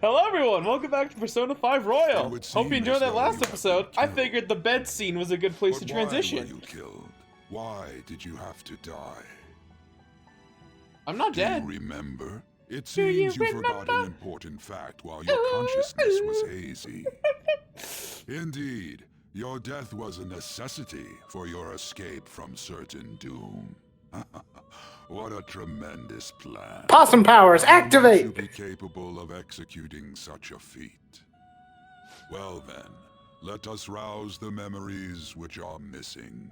Hello everyone, welcome back to Persona 5 Royal. It would Hope you seem enjoyed as that though last you have episode. been I killed. figured the bed scene was a good place to But transition. why were you killed? Why did you have to die? I'm not Do you dead. remember? It Do you seems you forgot an remember? important fact while your consciousness was hazy. Indeed, your death was a necessity for your escape from certain doom. What a tremendous plan. Possum powers, How might activate! you be capable of executing such a feat? Well then, let us rouse the memories which are missing.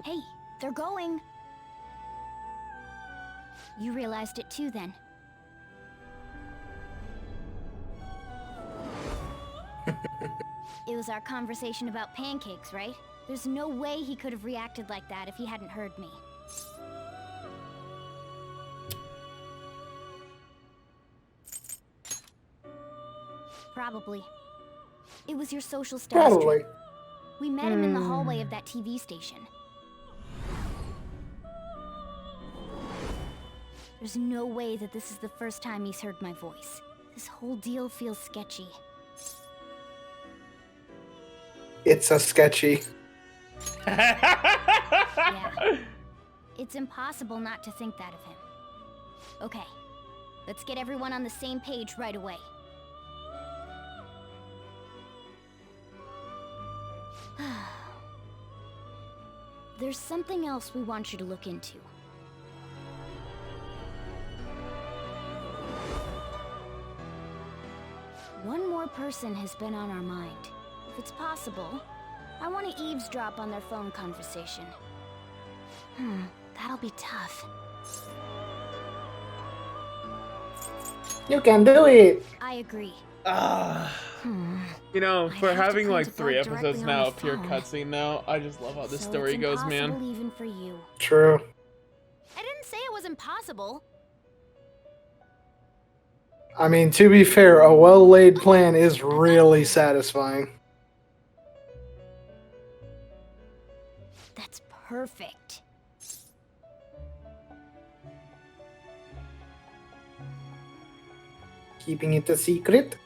Hey, they're going. You realized it too, then. It was our conversation about pancakes, right? There's no way he could have reacted like that if he hadn't heard me. Probably. It was your social status Probably. trip. We met him in the hallway of that TV station. There's no way that this is the first time he's heard my voice. This whole deal feels sketchy. It's a sketchy. Yeah. It's impossible not to think that of him. Okay. Let's get everyone on the same page right away. There's something else we want you to look into. One more person has been on our mind. If it's possible, I want to eavesdrop on their phone conversation. That'll be tough. You can do it! I agree. You know, I'd for have to having point like to 3 God episodes directly on now, my a pure phone. cutscene now, I just love how this So story it's goes, man. impossible even for you. True. I didn't say it was impossible. I mean, to be fair, a well-laid plan is really satisfying. That's perfect. Keeping it a secret?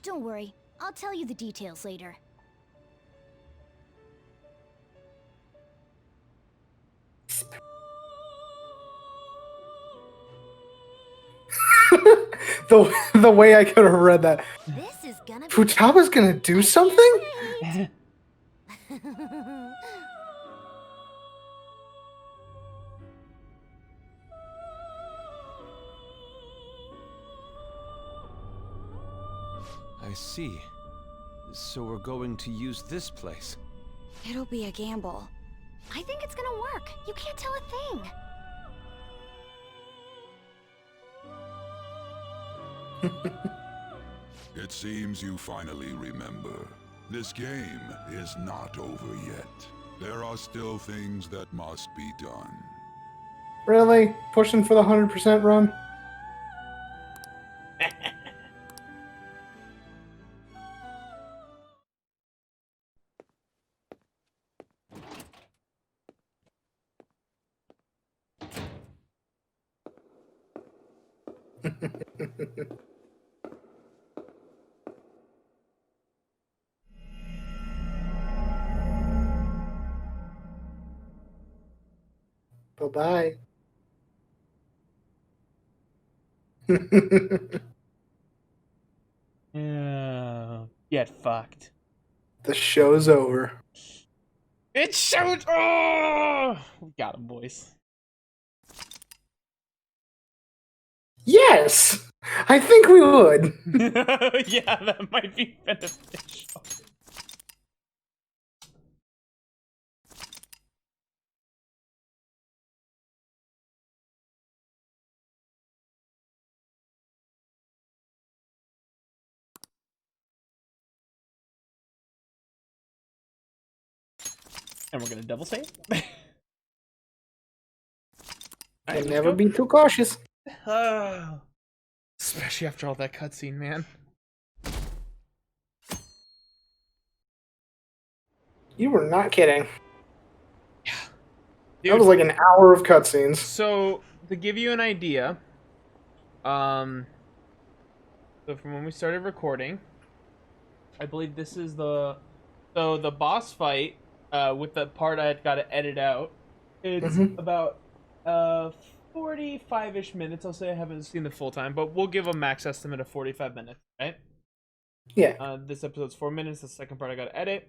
Don't worry, I'll tell you the details later. The way I could have read that. This is gonna be Futaba's gonna do something? I see. So we're going to use this place. It'll be a gamble. I think it's gonna work. You can't tell a thing. It seems you finally remember. This game is not over yet. There are still things that must be done. Really? Pushing for the 100% run? Bye-bye. Yeah, get fucked. The show's over. It showed. Oh, we got him, boys. Yes! I think we would. Yeah, that might be beneficial. And we're gonna double save. And never be too cautious. Especially after all that cutscene, man. You were not kidding. Dude, That was like an hour of cutscenes. so to give you an idea, so from when we started recording, I believe this is the boss fight with the part I had got to edit out. It's about 45-ish minutes. I'll say I haven't seen the full time, but we'll give a max estimate of 45 minutes, right? Yeah. This episode's 4 minutes. The second part I got to edit.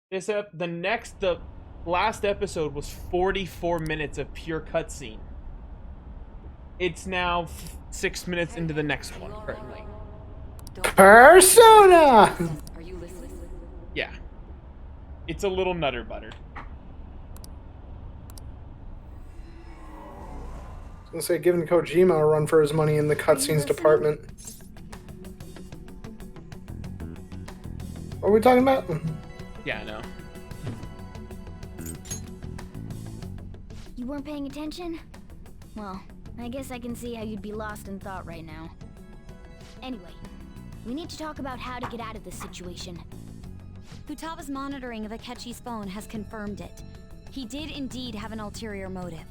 The last episode was 44 minutes of pure cutscene. It's now 6 minutes into the next one currently. Persona! Are you listening? Yeah. It's a little nutter butter. I was gonna say, giving Kojima a run for his money in the cutscenes department. What are we talking about? Yeah, I know. You weren't paying attention? Well, I guess I can see how you'd be lost in thought right now. Anyway, we need to talk about how to get out of this situation. Futaba's monitoring of Akechi's phone has confirmed it. He did indeed have an ulterior motive.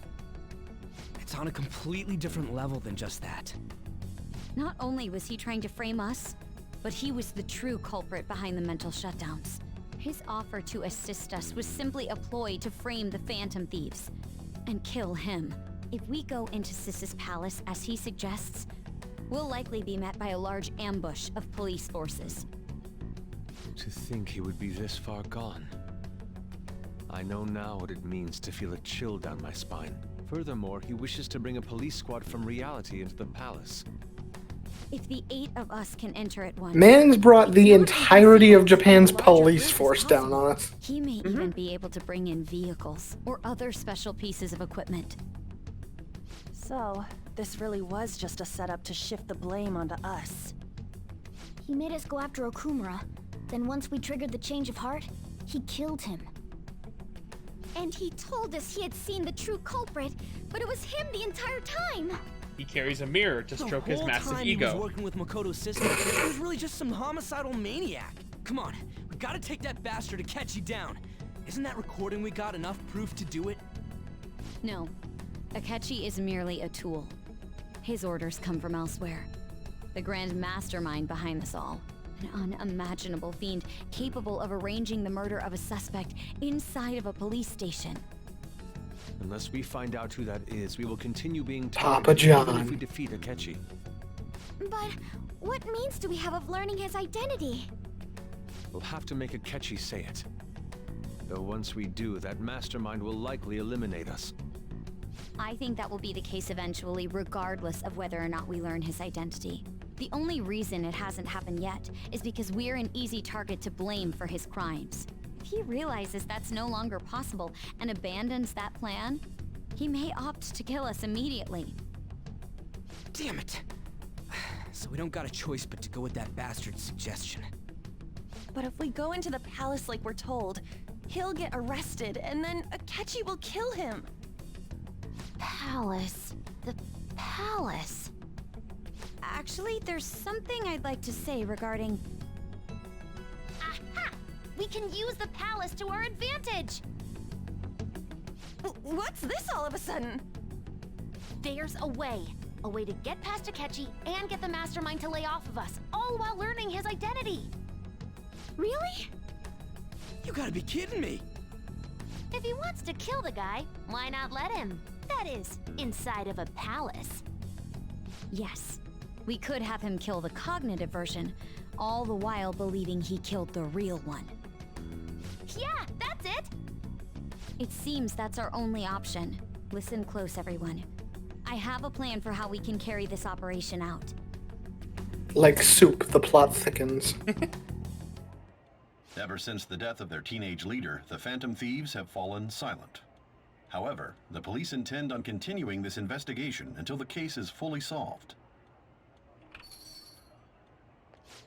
It's on a completely different level than just that. Not only was he trying to frame us, but he was the true culprit behind the mental shutdowns. His offer to assist us was simply a ploy to frame the Phantom Thieves and kill him. If we go into Sis's palace as he suggests, we'll likely be met by a large ambush of police forces. To think he would be this far gone. I know now what it means to feel a chill down my spine. Furthermore, he wishes to bring a police squad from reality into the palace. If the 8 of us can enter at once... Man's brought the entirety of Japan's police force down on us. He may even be able to bring in vehicles or other special pieces of equipment. So, this really was just a setup to shift the blame onto us. He made us go after Okumura. Then once we triggered the change of heart, he killed him. And he told us he had seen the true culprit, but it was him the entire time! He carries a mirror to stroke his massive The whole time he was ego. working with Makoto's sister, he was really just some homicidal maniac. Come on, we gotta take that bastard Akechi down. Isn't that recording we got enough proof to do it? No. Akechi is merely a tool. His orders come from elsewhere. The grand mastermind behind this all. An unimaginable fiend capable of arranging the murder of a suspect inside of a police station. Unless we find out who that is, we will continue being Papa targeted even John. if we defeat Akechi. But what means do we have of learning his identity? We'll have to make Akechi say it. Though once we do, that mastermind will likely eliminate us. I think that will be the case eventually, regardless of whether or not we learn his identity. The only reason it hasn't happened yet is because we're an easy target to blame for his crimes. If he realizes that's no longer possible and abandons that plan, he may opt to kill us immediately. Damn it. So we don't got a choice but to go with that bastard's suggestion. But if we go into the palace like we're told, he'll get arrested and then Akechi will kill him. Palace. The palace. Actually, there's something I'd like to say regarding... Aha! We can use the palace to our advantage! What's this all of a sudden? There's a way. A way to get past Akechi and get the mastermind to lay off of us, all while learning his identity. Really? You gotta be kidding me. If he wants to kill the guy, why not let him? That is, inside of a palace. Yes. We could have him kill the cognitive version, all the while believing he killed the real one. Yeah, that's it! It seems that's our only option. Listen close, everyone. I have a plan for how we can carry this operation out. Like soup, the plot thickens. Ever since the death of their teenage leader, the Phantom Thieves have fallen silent. However, the police intend on continuing this investigation until the case is fully solved.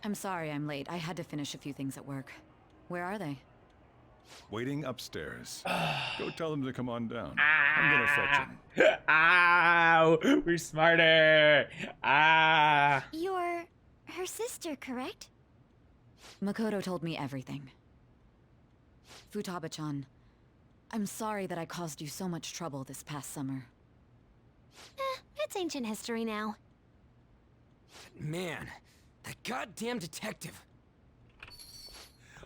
I'm sorry I'm late. I had to finish a few things at work. Where are they? waiting upstairs. Go tell them to come on down. I'm gonna fetch him. Ow! We're smarter. Ah. You're her sister, correct? Makoto told me everything. Futaba-chan, I'm sorry that I caused you so much trouble this past summer. It's ancient history now. Man, that goddamn detective.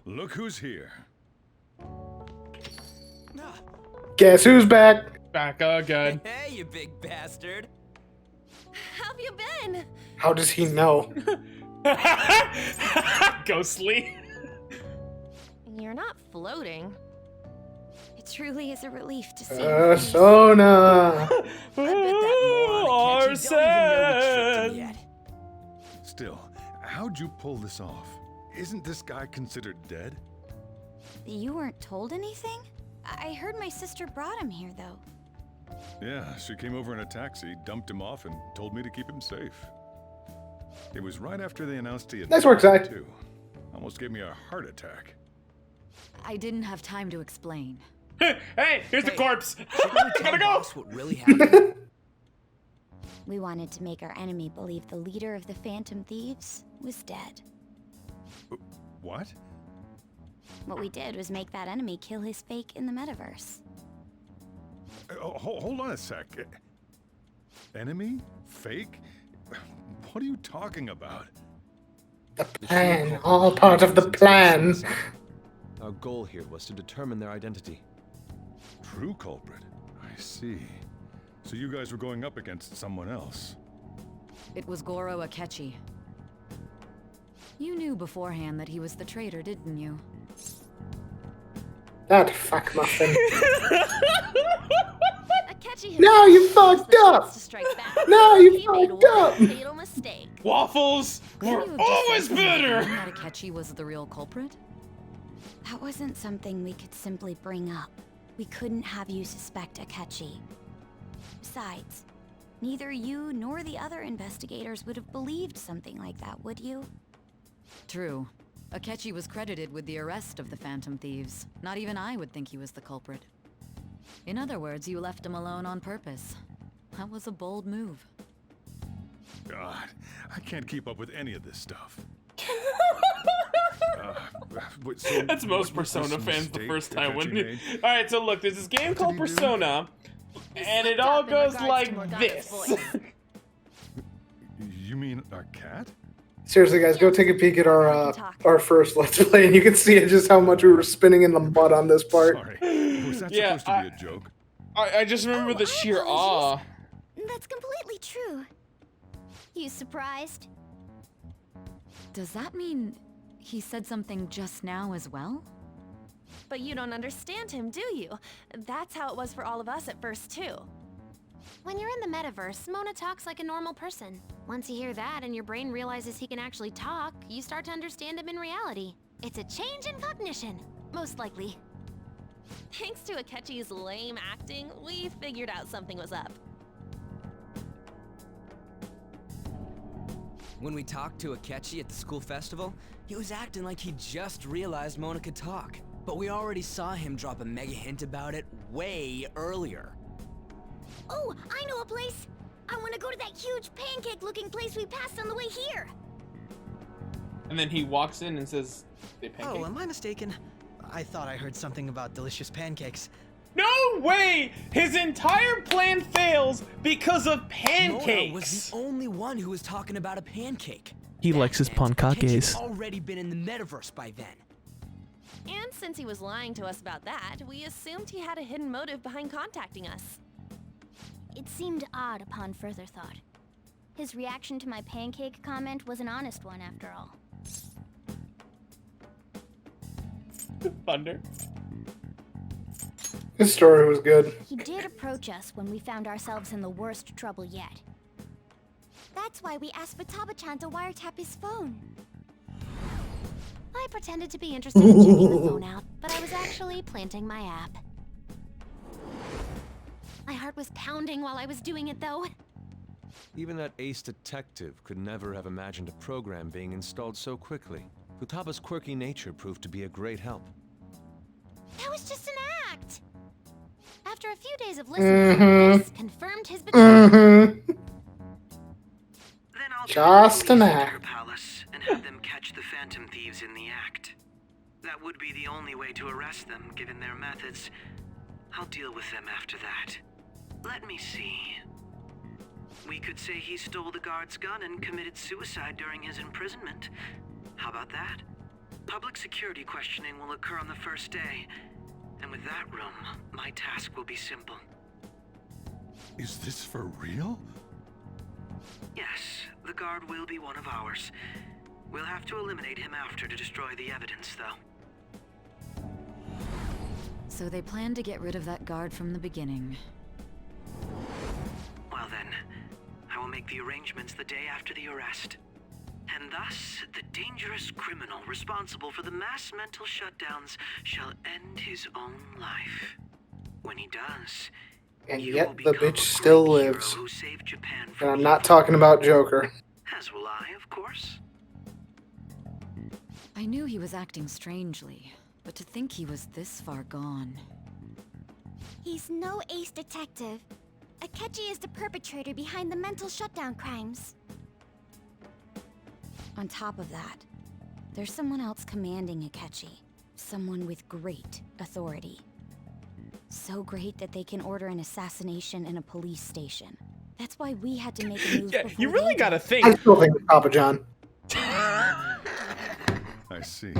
Look who's here. Guess who's back? Back again. Hey, you big bastard. How've you been? How does he know? Ghostly. You're not floating. It truly is a relief to see you. Sona. I bet that moron Akechi don't even know we tricked him Arson. yet. Still, how'd you pull this off? Isn't this guy considered dead? You weren't told anything? I heard my sister brought him here, though. Yeah, she came over in a taxi, dumped him off, and told me to keep him safe. It was right after they announced he had Nice work, died, Zach. too. Almost gave me a heart attack. I didn't have time to explain. Hey, here's the Hey, corpse. Should we tell Gotta go. boss what really happened? We wanted to make our enemy believe the leader of the Phantom Thieves was dead. What? What we did was make that enemy kill his fake in the metaverse. Hold on a sec. Enemy? Fake? What are you talking about? The plan. All part of the plan. Our goal here was to determine their identity. True culprit. I see. So you guys were going up against someone else. It was Goro Akechi. You knew beforehand that he was the traitor, didn't you? That fuck muffin. Akechi No, you himself fucked used the up. chance to strike back. No, you He made fucked one up. fatal mistake. Waffles Couldn't were you have just always said from the beginning better. that Akechi was the real culprit? That wasn't something we could simply bring up. We couldn't have you suspect Akechi. Besides, neither you nor the other investigators would have believed something like that, would you? True. Akechi was credited with the arrest of the Phantom Thieves. Not even I would think he was the culprit. In other words, you left him alone on purpose. That was a bold move. God, I can't keep up with any of this stuff. So That's most what was Persona this fans the mistake first time, Akechi wouldn't it? made? All right, so look, there's this game called did he do? Persona, and it slipped all up in goes regards like to Morgana's this. voice. You mean our cat? Seriously, guys, go take a peek at our first Let's Play, and you can see just how much we were spinning in the mud on this part. Sorry. Was that Yeah, supposed to be a joke? I just remember the sheer awe. That's completely true. You surprised? Does that mean he said something just now as well? But you don't understand him, do you? That's how it was for all of us at first, too. When you're in the metaverse, Mona talks like a normal person. Once you hear that and your brain realizes he can actually talk, you start to understand him in reality. It's a change in cognition, most likely. Thanks to Akechi's lame acting, we figured out something was up. When we talked to Akechi at the school festival, he was acting like he just realized Mona could talk. But we already saw him drop a mega hint about it way earlier. Oh, I know a place! I want to go to that huge pancake-looking place we passed on the way here! And then he walks in and says, "They pancake." Oh, am I mistaken? I thought I heard something about delicious pancakes. No way! His entire plan fails because of Mona pancakes. was the only one who was talking about a pancake. He likes his That meant Akechi pancakes. had already been in the metaverse by then. And since he was lying to us about that, we assumed he had a hidden motive behind contacting us. It seemed odd upon further thought. His reaction to my pancake comment was an honest one, after all. Thunder. This story was good. He did approach us when we found ourselves in the worst trouble yet. That's why we asked Futaba-chan to wiretap his phone. I pretended to be interested in checking the phone out, but I was actually planting my app. My heart was pounding while I was doing it, though. Even that ace detective could never have imagined a program being installed so quickly. Futaba's quirky nature proved to be a great help. That was just an act. After a few days of listening, this confirmed his betrayal. Mm-hmm. Then I'll Just send an the police into act. your palace and have them catch the Phantom Thieves in the act. That would be the only way to arrest them, given their methods. I'll deal with them after that. Let me see. We could say he stole the guard's gun and committed suicide during his imprisonment. How about that? Public security questioning will occur on the first day. And with that room, my task will be simple. Is this for real? Yes, the guard will be one of ours. We'll have to eliminate him after to destroy the evidence, though. So they planned to get rid of that guard from the beginning. Well then, I will make the arrangements the day after the arrest. And thus, the dangerous criminal responsible for the mass mental shutdowns shall end his own life. When he does, And you yet will the become a bitch still great hero lives. who saved Japan And from I'm not evil. talking about Joker. As will I, of course. I knew he was acting strangely, but to think he was this far gone. He's no ace detective. Akechi is the perpetrator behind the mental shutdown crimes. On top of that, there's someone else commanding Akechi. Someone with great authority. So great that they can order an assassination in a police station. That's why we had to make a move Yeah, before you really they gotta did. think. I still think it's Papa John. I see.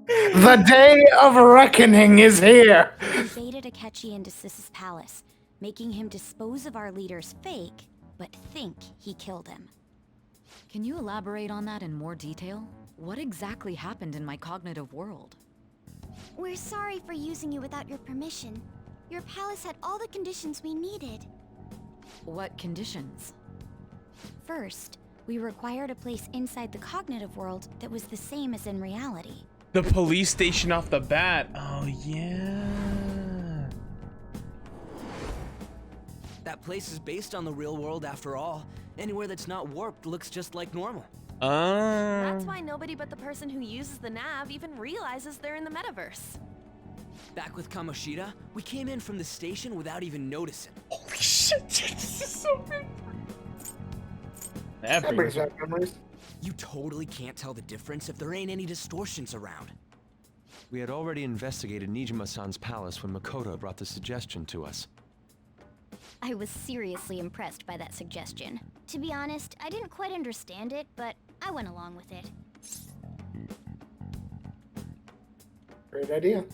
The day of reckoning is here. We baited Akechi into Sis's palace, making him dispose of our leader's fake, but think he killed him. Can you elaborate on that in more detail? What exactly happened in my cognitive world? We're sorry for using you without your permission. Your palace had all the conditions we needed. What conditions? First, we required a place inside the cognitive world that was the same as in reality. The police station off the bat. Oh, yeah. That place is based on the real world after all. Anywhere that's not warped looks just like normal. That's why nobody but the person who uses the nav even realizes they're in the metaverse. Back with Kamoshida, we came in from the station without even noticing. Holy shit, this is so big. That brings back memories. You totally can't tell the difference if there ain't any distortions around. We had already investigated Nijima-san's palace when Makoto brought the suggestion to us. I was seriously impressed by that suggestion. To be honest, I didn't quite understand it, but I went along with it. Great idea.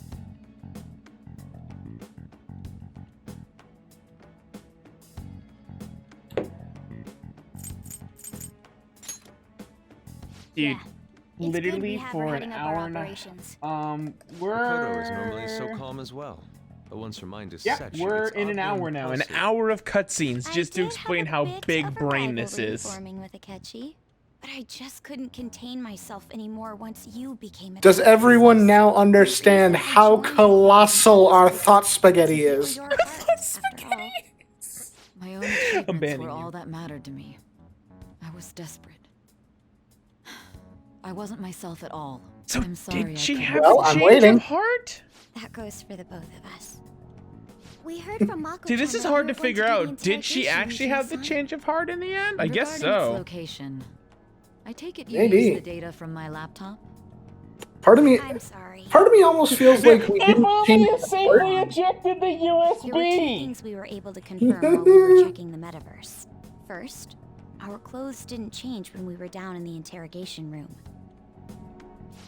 Dude, Yeah, it's good we literally have for her an heading up hour our and a operations. Makoto is normally so calm as well. But once her mind is Yeah, set, she we're gets in an oddly hour now. An impulsive. hour of cutscenes I just to did explain have a how bit big of a brain this rivalry is. forming with Akechi, but I just couldn't contain myself anymore once you became a Does everyone now understand how colossal our thought spaghetti is? My own achievements banning were you. all that mattered to me. I was desperate. I wasn't myself at all. So I'm sorry did I she couldn't- have Well, a I'm change waiting. of heart? That goes for the both of us. We heard from Mako. See, this is hard to figure out. Did she actually have the change of heart in the end? I guess Regarding its so. location, I take it you Maybe. used the data from my laptop? Part of me, I'm sorry. part of me almost feels like we didn't change the heart. ejected the There were two USB. things we were able to confirm while we were checking the metaverse. First, our clothes didn't change when we were down in the interrogation room.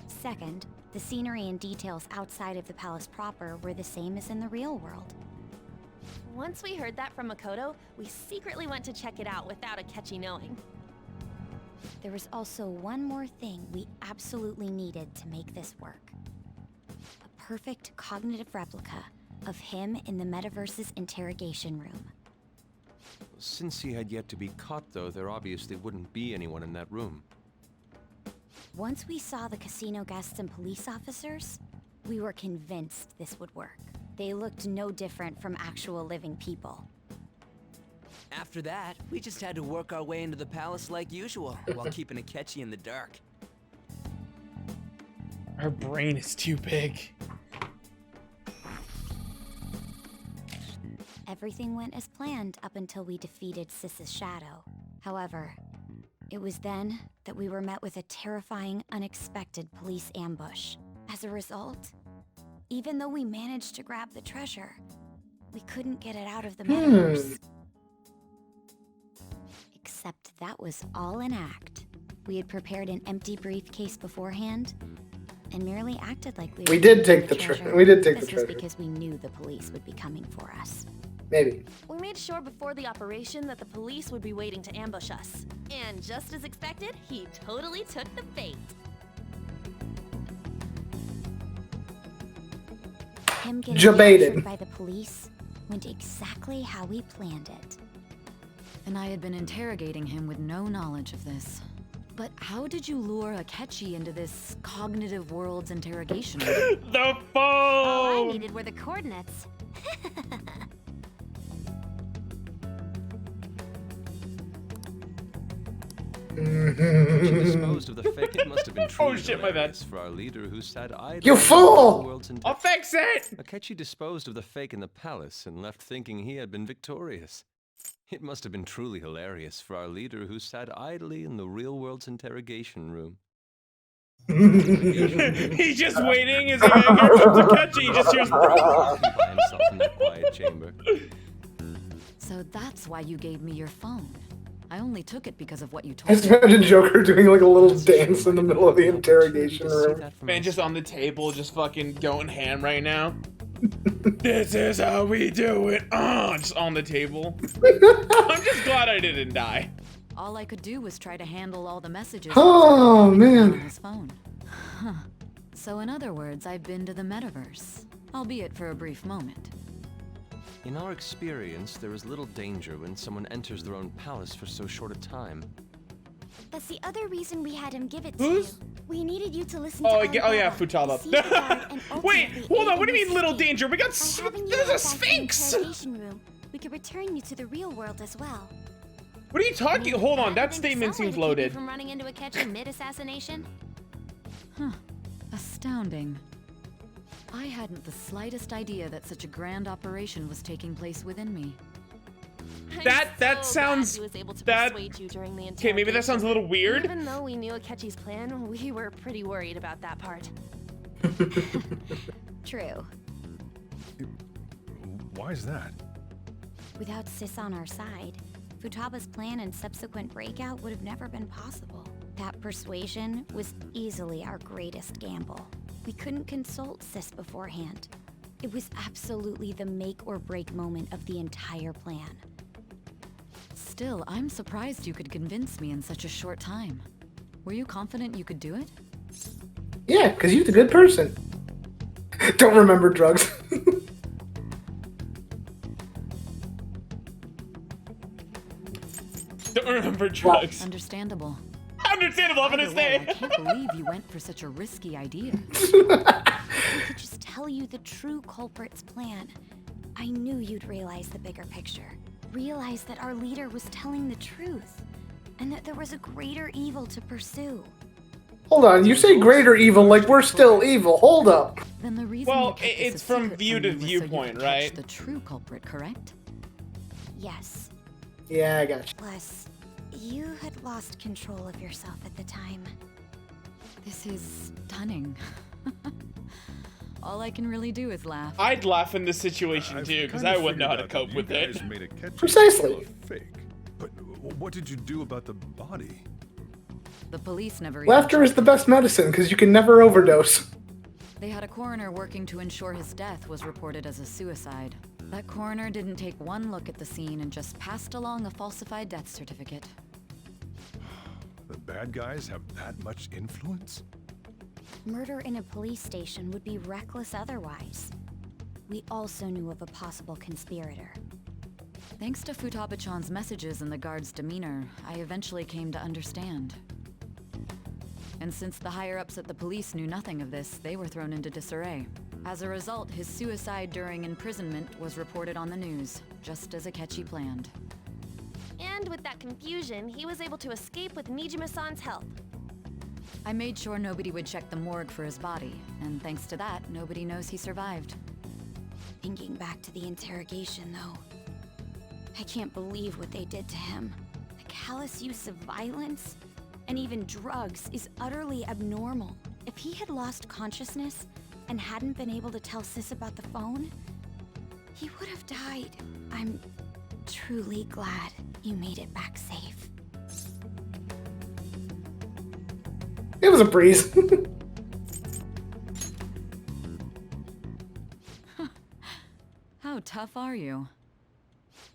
Second, the scenery and details outside of the palace proper were the same as in the real world. Once we heard that from Makoto, we secretly went to check it out without Akechi knowing. There was also one more thing we absolutely needed to make this work. A perfect cognitive replica of him in the metaverse's interrogation room. Since he had yet to be caught, though, there obviously wouldn't be anyone in that room. Once we saw the casino guests and police officers, we were convinced this would work. They looked no different from actual living people. After that, we just had to work our way into the palace like usual, while keeping Akechi in the dark. Her brain is too big. Everything went as planned up until we defeated Sis's shadow. However, it was then that we were met with a terrifying, unexpected police ambush. As a result, even though we managed to grab the treasure, we couldn't get it out of the metaverse. Except that was all an act. We had prepared an empty briefcase beforehand and merely acted like we did take the treasure. We did take the treasure. This was because we knew the police would be coming for us. Maybe. We made sure before the operation that the police would be waiting to ambush us. And just as expected, he totally took the bait. Him getting captured by the police went exactly how we planned it. And I had been interrogating him with no knowledge of this. But how did you lure Akechi into this cognitive world's interrogation room? The phone! All I needed were the coordinates. She disposed of the fake. It must have been truly Oh shit, my bad. for our leader who sat idly. You fool! I'll fix it! Akechi disposed of the fake in the palace and left thinking he had been victorious. It must have been truly hilarious for our leader who sat idly in the real world's interrogation room. He's just waiting as he here comes Akechi. He just hears by himself in that quiet chamber. So that's why you gave me your phone. I only took it because of what you I told just me. imagine Joker doing like a little dance in the middle of the interrogation room. Man, just on the table, just fucking going ham right now. This is how we do it. Just on the table. I'm just glad I didn't die. All I could do was try to handle all the messages Oh, man. on his phone. Huh. So in other words, I've been to the metaverse, albeit for a brief moment. In our experience, there is little danger when someone enters their own palace for so short a time. That's the other reason we had him give it Who's? to you. We needed you to listen Oh, to yeah, Arabella, Futaba. see the guard, and Wait, ultimately hold on. aid What do you in mean, little escape. danger? We got. By having you There's a back in the sphinx. interrogation room, we could return you to the real world as well. What are you talking? Hold on. That Think of statement some way seems to keep you loaded. From running into Akechi mid-assassination. Huh. Astounding. I hadn't the slightest idea that such a grand operation was taking place within me. That sounds. He was able to that. persuade you during the Okay, maybe that sounds a little weird. Even though we knew Akechi's plan, we were pretty worried about that part. True. Why is that? Without Sis on our side, Futaba's plan and subsequent breakout would have never been possible. That persuasion was easily our greatest gamble. We couldn't consult Sis beforehand. It was absolutely the make or break moment of the entire plan. Still, I'm surprised you could convince me in such a short time. Were you confident you could do it? Yeah, because you're the good person. Don't remember drugs. Don't remember drugs. Understandable. Understandable. I'm gonna Either way, say. I can't believe you went for such a risky idea. I could just tell you the true culprit's plan. I knew you'd realize the bigger picture. Realize that our leader was telling the truth. And that there was a greater evil to pursue. Hold on, you say greater evil like we're still evil. Hold up. Then the reason Well, you kept this it's a from secret view from to me was so you could viewpoint, catch right? The true culprit, correct? Yes. Yeah, I got you. Plus, you had lost control of yourself at the time. This is stunning. All I can really do is laugh. I'd laugh in this situation I've too, because kinda I wouldn't know how to figured out cope that with you it. guys made a catch Precisely. fake. But what did you do about the body? The police never Laughter even is the best medicine because you can never overdose. They had a coroner working to ensure his death was reported as a suicide. That coroner didn't take one look at the scene and just passed along a falsified death certificate. The bad guys have that much influence? Murder in a police station would be reckless otherwise. We also knew of a possible conspirator. Thanks to Futaba-chan's messages and the guard's demeanor, I eventually came to understand. And since the higher-ups at the police knew nothing of this, they were thrown into disarray. As a result, his suicide during imprisonment was reported on the news, just as Akechi planned. And with that confusion, he was able to escape with Nijima-san's help. I made sure nobody would check the morgue for his body, and thanks to that, nobody knows he survived. Thinking back to the interrogation, though, I can't believe what they did to him. The callous use of violence and even drugs is utterly abnormal. If he had lost consciousness and hadn't been able to tell Sis about the phone, he would have died. I'm truly glad you made it back safe. It was a breeze. How tough are you?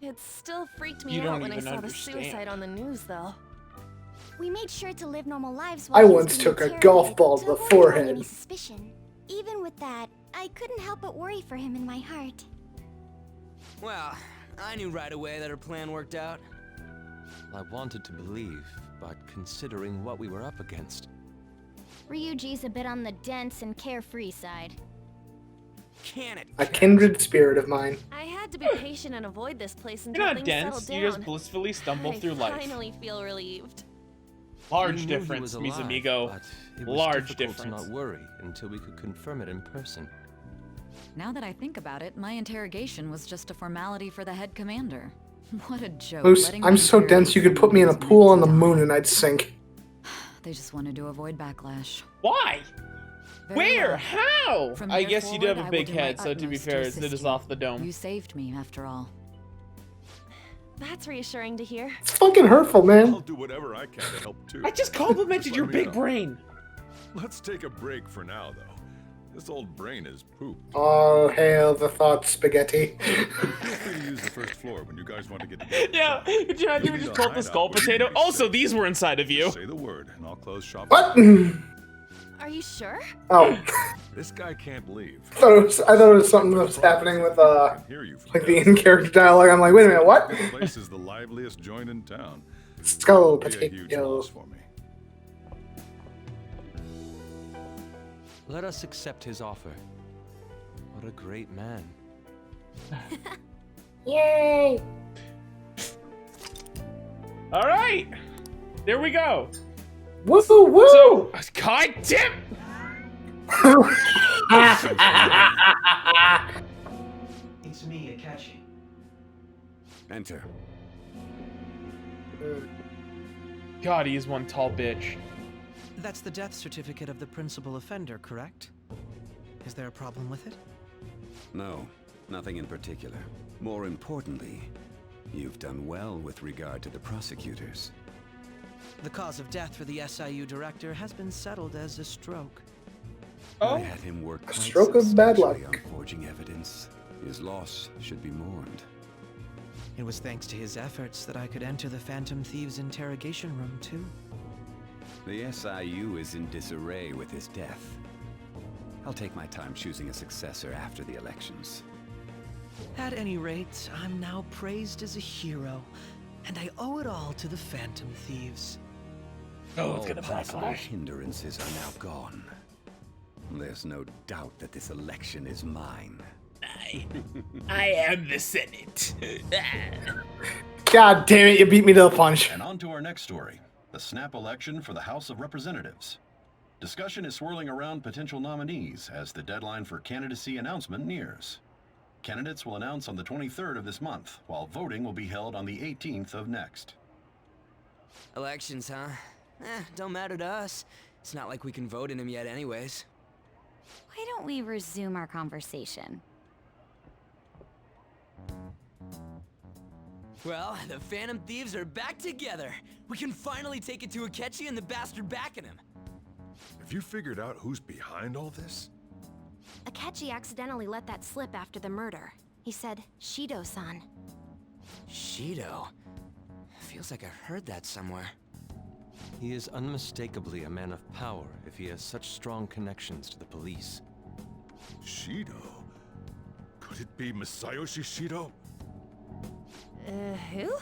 It still freaked me You don't out when I even saw the understand. suicide on the news, though. We made sure to live normal lives I while he was once being took a interrogated golf ball to the avoid drawing forehead. any suspicion. Even with that, I couldn't help but worry for him in my heart. Well, I knew right away that her plan worked out. I wanted to believe, but considering what we were up against. Ryuji's a bit on the dense and carefree side. Can it? A kindred spirit of mine. I had to be patient and avoid this place until You're not things dense. settled You just down. blissfully stumble through I life. finally feel relieved. Large We knew he difference, was alive, Mizamigo. but it was Large difficult difference. to not worry until we could confirm it in person. Now that I think about it, my interrogation was just a formality for the head commander. What a joke. Moose, letting I'm me so dense you could put me in a interrogate pool on someone the who's moon meant and I'd sink. They just wanted to avoid backlash. Why? Very Where? well. How? From I here guess you do have forward, a I big will do my head, so to be utmost to fair, it assist is you. off the dome. You saved me, after all. That's reassuring to hear. It's fucking hurtful, man. I'll do whatever I can to help too. I just complimented Just your let me big know. brain. Let's take a break for now, though. This old brain is poop. Oh, hail the thought spaghetti. Feel free to use the first floor when you guys want to get together. Yeah, could you imagine we just pulled the skull potato? Also, these were inside of you. Say the word, and I'll close shop. What? Are you sure? Oh, This guy can't leave. I thought it was something that was happening with I can hear you from like the there. in-character dialogue. I'm like, wait a minute, what? This place is the liveliest joint in town. Skull Be a huge potato. loss for me. Let us accept his offer. What a great man. Yay! All right, there we go. Woo woo! So, God damn. It's me, Akashi. Enter. God, he is one tall bitch. That's the death certificate of the principal offender, correct? Is there a problem with it? No, nothing in particular. More importantly, you've done well with regard to the prosecutors. The cause of death for the SIU director has been settled as a stroke. Oh. I had him work quite stroke of bad luck. substantially on forging evidence. His loss should be mourned. It was thanks to his efforts that I could enter the Phantom Thieves' interrogation room, too. The SIU is in disarray with his death. I'll take my time choosing a successor after the elections. At any rate, I'm now praised as a hero, and I owe it all to the Phantom Thieves. Oh, All possible hindrances are now gone. There's no doubt that this election is mine. I am the Senate. God damn it, you beat me to the punch. And on to our next story, the snap election for the House of Representatives. Discussion is swirling around potential nominees as the deadline for candidacy announcement nears. Candidates will announce on the 23rd of this month, while voting will be held on the 18th of next. Elections, huh? Don't matter to us. It's not like we can vote in them yet anyways. Why don't we resume our conversation? Well, the Phantom Thieves are back together. We can finally take it to Akechi and the bastard backing him. Have you figured out who's behind all this? Akechi accidentally let that slip after the murder. He said, Shido-san. Shido? Feels like I've heard that somewhere. He is unmistakably a man of power if he has such strong connections to the police. Shido? Could it be Masayoshi Shido? Who?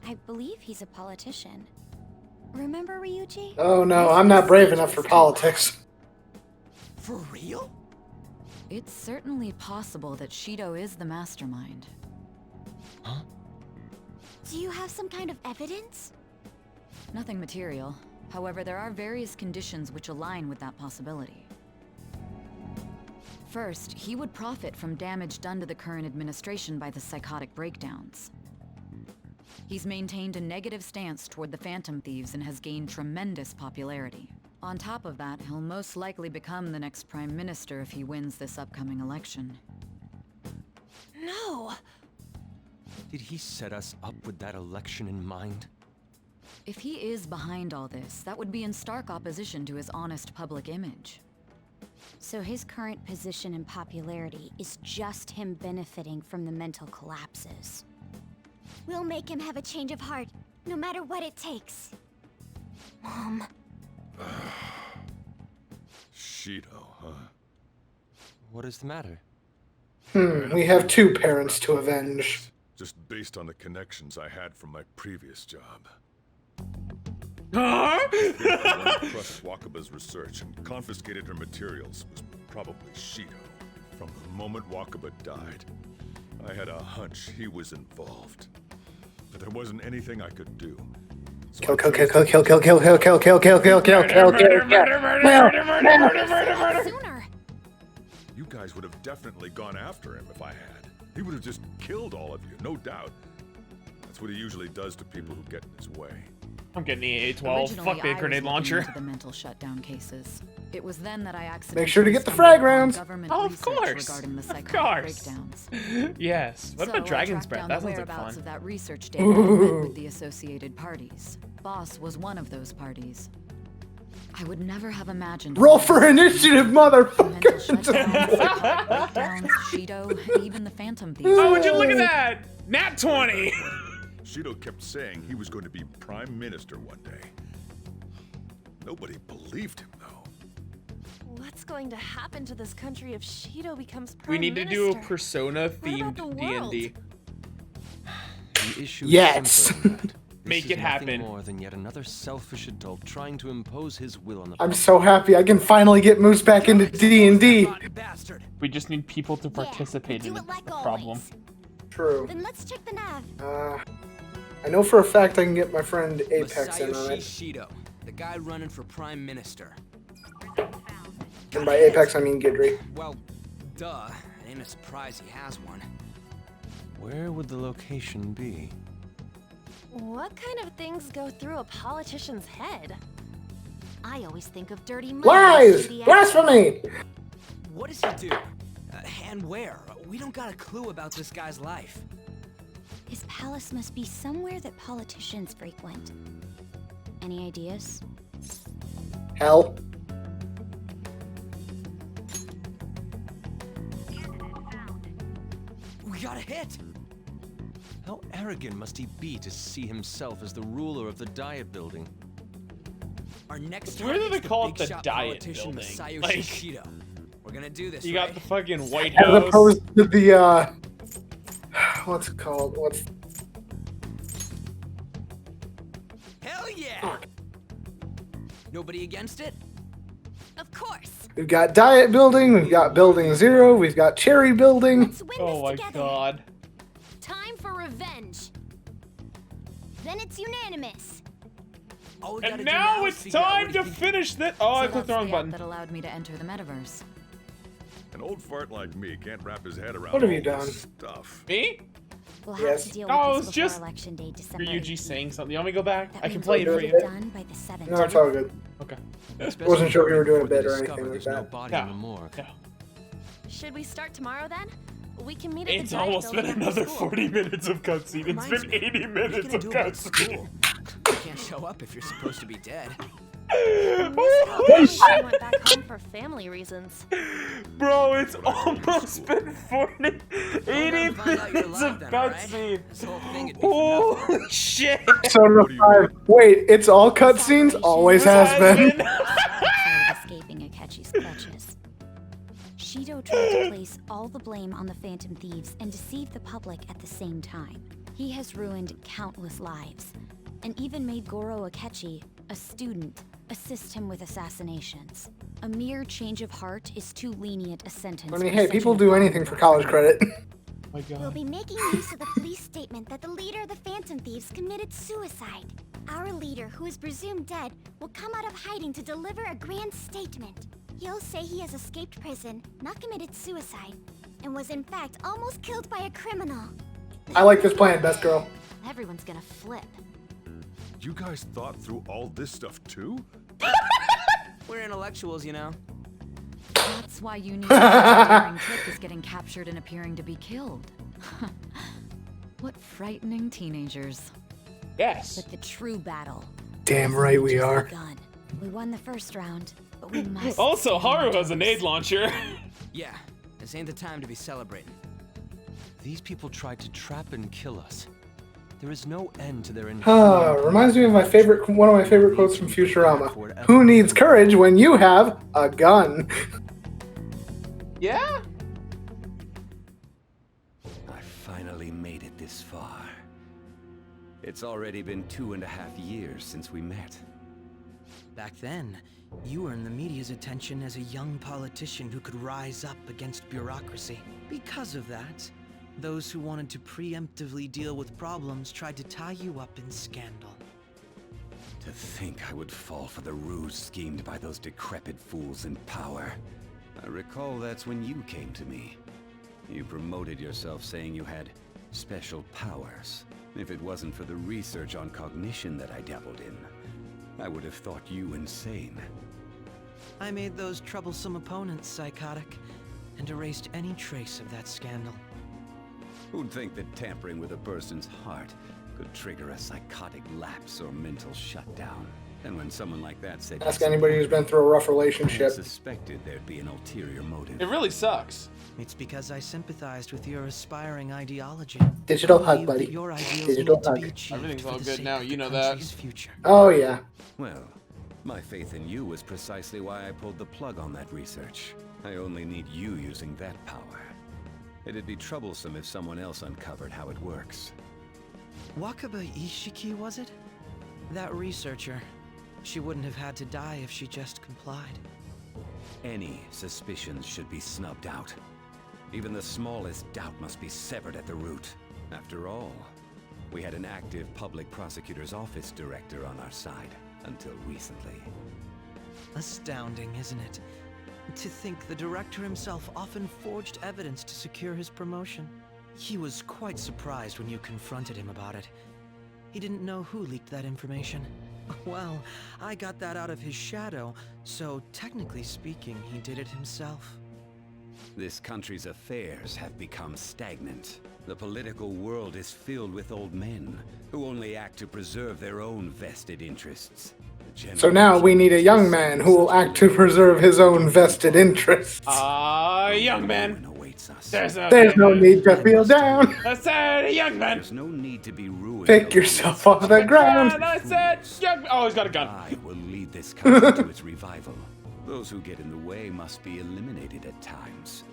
I believe he's a politician. Remember Ryuji? Oh no, I'm not brave enough for politics. For real? It's certainly possible that Shido is the mastermind. Huh? Do you have some kind of evidence? Nothing material. However, there are various conditions which align with that possibility. First, he would profit from damage done to the current administration by the psychotic breakdowns. He's maintained a negative stance toward the Phantom Thieves and has gained tremendous popularity. On top of that, he'll most likely become the next Prime Minister if he wins this upcoming election. No! Did he set us up with that election in mind? If he is behind all this, that would be in stark opposition to his honest public image. So his current position and popularity is just him benefiting from the mental collapses. We'll make him have a change of heart, no matter what it takes. Mom. Shido, huh? What is the matter? We have two parents to avenge. Just based on the connections I had from my previous job. Huh? Crushed Wakaba's research and confiscated her materials was probably Shido. From the moment Wakaba died, I had a hunch he was involved. But there wasn't anything I could do. Kill. Sooner. You guys would have definitely gone after him if I had. He would have just killed all of you, no doubt. That's what he usually does to people who get in his way. I'm getting the A12. Fuck the grenade launcher. The mental shutdown cases. It was then that I accidentally Make sure to get the frag rounds. Oh, of course. Regarding the psychotic breakdowns. Yes. What about Dragon's Breath? That sounds like whereabouts fun. of that research data and met with the associated parties. Boss was one of those parties. I would never have imagined. Roll for initiative, motherfucker! Breakdowns, Shido, and even the Phantom Thieves. Oh, would you look at that? Nat 20! Shido kept saying he was going to be Prime Minister one day. Nobody believed him, though. What's going to happen to this country if Shido becomes Prime We need to do a Minister? Persona-themed D&D. The issue Yes. is simpler than that. Make This it is happen. nothing more than yet another selfish adult trying to impose his will on the I'm so happy I can finally get Moose back into D&D. We just need people to participate in it. That's the problem. True. Then let's check the nav. I know for a fact I can get my friend Apex in on it. Shido, the guy running for Prime Minister. And by Apex I mean Gidry. Well, duh. Ain't a surprise he has one. Where would the location be? What kind of things go through a politician's head? I always think of dirty money. Lies! Blasphemy! What does he do? And where? We don't got a clue about this guy's life. His palace must be somewhere that politicians frequent. Any ideas? Hell. We got a hit! How arrogant must he be to see himself as the ruler of the Diet Building? Our next It's weird that they call it the big-shot Diet politician, Building. Masayoshi Like, Shido. We're gonna do this, you right? got the fucking White As House. opposed to the, what's it called? Hell yeah! Nobody against it? Of course. We've got Diet Building, we've got Building Zero, we've got Cherry Building. Oh my god. Time for revenge. Then it's unanimous. And now it's time to finish this. Oh, I So clicked the that's wrong app button. that allowed me to enter the metaverse. An old fart like me can't wrap his head around What have all you done? this stuff. Me? We'll have Yes. to deal No, with it's this just before election day, December Ryuji 18th. saying something. You want me to go back? That I can means play it we'll for be you. done by the 7th. No, it's all good. Okay. Wasn't sure if we were doing a Before they bit or discover anything like there's no that. body No. in the morgue. No. Should we start tomorrow then? We can meet at It's the Diet almost been Building after another school. 40 minutes of cutscene. It's Reminds been me, 80 what are you minutes gonna of do about cutscene. school? You can't show up if you're supposed to be dead. Probably she went back home for family reasons. Bro, it's almost been 40, 80 find out you're minutes of alive then, alright? cutscene. This whole thing would be for nothing. Holy shit. Persona 5. Wait, it's all cutscenes? Always has been. Outside of escaping Akechi's clutches. Shido tried to place all the blame on the Phantom Thieves and deceive the public at the same time. He has ruined countless lives, and even made Goro Akechi, a student, assist him with assassinations. A mere change of heart is too lenient a sentence. I mean, for hey, such people an do anything for college credit. My We'll god. be making use of the police statement that the leader of the Phantom Thieves committed suicide. Our leader, who is presumed dead, will come out of hiding to deliver a grand statement. He'll say he has escaped prison, not committed suicide, and was in fact almost killed by a criminal. I like this plan, best girl. Everyone's gonna flip. You guys thought through all this stuff too? We're intellectuals, you know. That's why you knew daring Tip is getting captured and appearing to be killed. What frightening teenagers. Yes. But the true battle. Damn right we are. Begun. We won the first round, but we must. Also, Haru has a nade launcher. Yeah, this ain't the time to be celebrating. These people tried to trap and kill us. There is no end to their Reminds me of one of my favorite quotes from Futurama. Who needs courage when you have a gun? Yeah? I finally made it this far. It's already been 2.5 years since we met. Back then, you earned the media's attention as a young politician who could rise up against bureaucracy. Because of that, those who wanted to preemptively deal with problems tried to tie you up in scandal. To think I would fall for the ruse schemed by those decrepit fools in power. I recall that's when you came to me. You promoted yourself saying you had special powers. If it wasn't for the research on cognition that I dabbled in, I would have thought you insane. I made those troublesome opponents psychotic and erased any trace of that scandal. Who'd think that tampering with a person's heart could trigger a psychotic lapse or mental shutdown? And when someone like that said... Ask anybody who's been through a rough relationship. I suspected there'd be an ulterior motive. It really sucks. It's because I sympathized with your aspiring ideology. Digital hug, buddy. Your ideals Digital need to hug. be achieved Everything's for all the good sake now, of you the know that. country's future. Oh, yeah. Well, my faith in you was precisely why I pulled the plug on that research. I only need you using that power. It'd be troublesome if someone else uncovered how it works. Wakaba Ishiki, was it? That researcher. She wouldn't have had to die if she just complied. Any suspicions should be snubbed out. Even the smallest doubt must be severed at the root. After all, we had an active public prosecutor's office director on our side until recently. Astounding, isn't it? To think the director himself often forged evidence to secure his promotion. He was quite surprised when you confronted him about it. He didn't know who leaked that information. Well, I got that out of his shadow, so technically speaking, he did it himself. This country's affairs have become stagnant. The political world is filled with old men who only act to preserve their own vested interests. So now we need a young man who will act to preserve his own vested interests. Young man. There's no need to feel down. I said, young man. There's no need to be ruined. Pick yourself off the ground. And I said, young. Oh, he's got a gun. I will lead this country to its revival. Those who get in the way must be eliminated at times.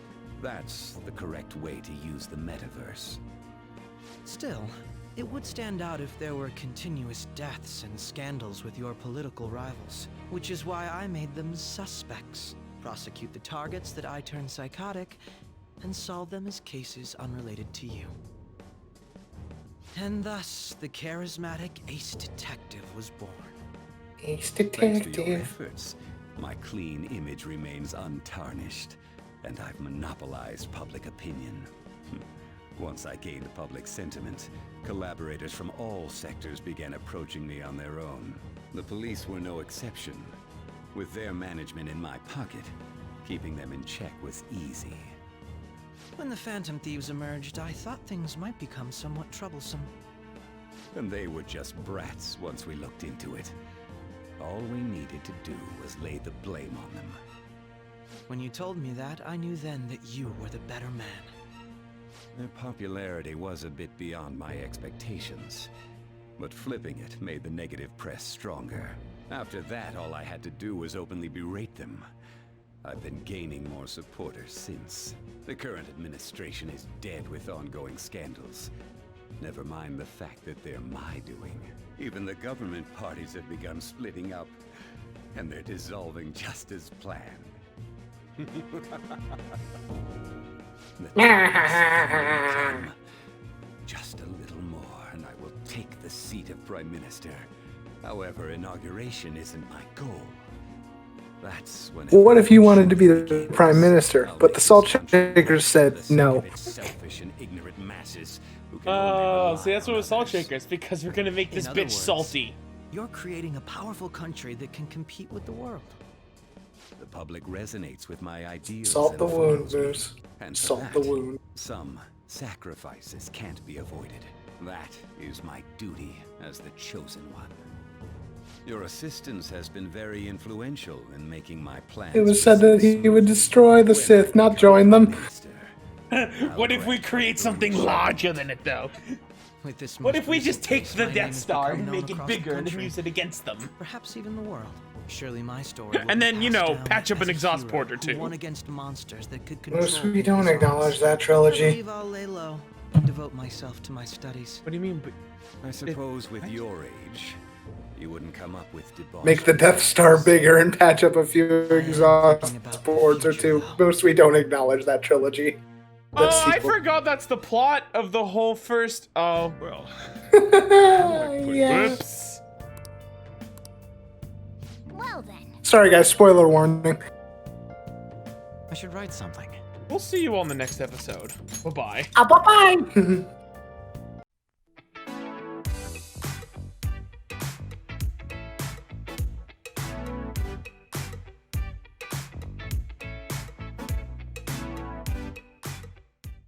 That's the correct way to use the metaverse. Still, it would stand out if there were continuous deaths and scandals with your political rivals, which is why I made them suspects. Prosecute the targets that I turned psychotic, and solve them as cases unrelated to you. And thus, the charismatic ace detective was born. Ace Thanks to your detective. efforts, my clean image remains untarnished, and I've monopolized public opinion. Once I gained public sentiment, collaborators from all sectors began approaching me on their own. The police were no exception. With their management in my pocket, keeping them in check was easy. When the Phantom Thieves emerged, I thought things might become somewhat troublesome. And they were just brats once we looked into it. All we needed to do was lay the blame on them. When you told me that, I knew then that you were the better man. Their popularity was a bit beyond my expectations. But flipping it made the negative press stronger. After that, all I had to do was openly berate them. I've been gaining more supporters since. The current administration is dead with ongoing scandals. Never mind the fact that they're my doing. Even the government parties have begun splitting up, and they're dissolving just as planned. Just a little more, and I will take the seat of Prime Minister. However, inauguration isn't my goal. That's when. What if you wanted to be the prime minister, but the salt shakers said no? Selfish and ignorant masses who can Oh, see, that's what was salt shakers, because we're gonna make this In other bitch words, salty. You're creating a powerful country that can compete with the world. The public resonates with my ideals. Salt the and wound, follows me. Moose. And for Salt the that, wound. some sacrifices can't be avoided. That is my duty as the chosen one. Your assistance has been very influential in making my plans. It was said that he would destroy the Sith, not join them. What if we create something larger than it, though? With this What most if we just recent take case, the my name Death has Star become and known make it across the bigger and then country, use it against them? perhaps even the world. Surely my story will And be then, you passed know, down patch up as an a exhaust hero port or who two. won against monsters that could control Moose, we don't people's acknowledge lives. that I trilogy. believe I'll lay low and devote myself to my studies. What do you mean? I suppose with your age, you wouldn't come up with debauchery. Make the Death Star bigger and patch up a few exhaust ports or two. Moose, we don't acknowledge that trilogy. That Oh, I sequel. forgot that's the plot of the whole first. Oh. Well. Yeah. Whoops. Well then. Sorry, guys. Spoiler warning. I should write something. We'll see you on the next episode. Bye-bye. Bye-bye.